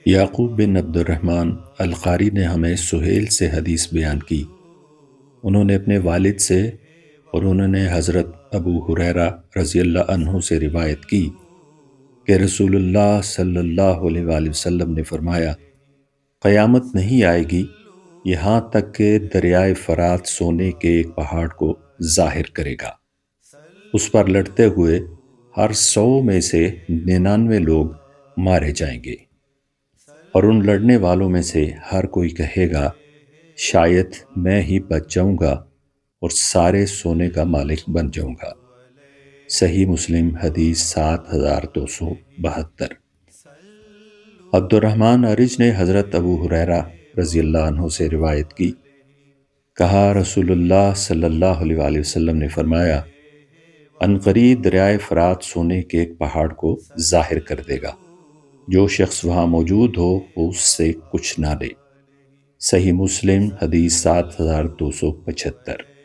یعقوب بن عبد الرحمن القاری نے ہمیں سہیل سے حدیث بیان کی۔ انہوں نے اپنے والد سے اور انہوں نے حضرت ابو ہریرہ رضی اللہ عنہ سے روایت کی کہ رسول اللہ صلی اللہ علیہ وآلہ وسلم نے فرمایا، قیامت نہیں آئے گی یہاں تک کہ دریائے فرات سونے کے ایک پہاڑ کو ظاہر کرے گا۔ اس پر لڑتے ہوئے ہر 100 میں سے 99 لوگ مارے جائیں گے، اور ان لڑنے والوں میں سے ہر کوئی کہے گا شاید میں ہی بچ جاؤں گا اور سارے سونے کا مالک بن جاؤں گا۔ صحیح مسلم حدیث 7272۔ عبد الرحمن ارج نے حضرت ابو ہریرہ رضی اللہ عنہ سے روایت کی، کہا رسول اللہ صلی اللہ علیہ وآلہ وسلم نے فرمایا، عنقریب دریائے فرات سونے کے ایک پہاڑ کو ظاہر کر دے گا، جو شخص وہاں موجود ہو وہ اس سے کچھ نہ لے۔ صحیح مسلم حدیث 7275۔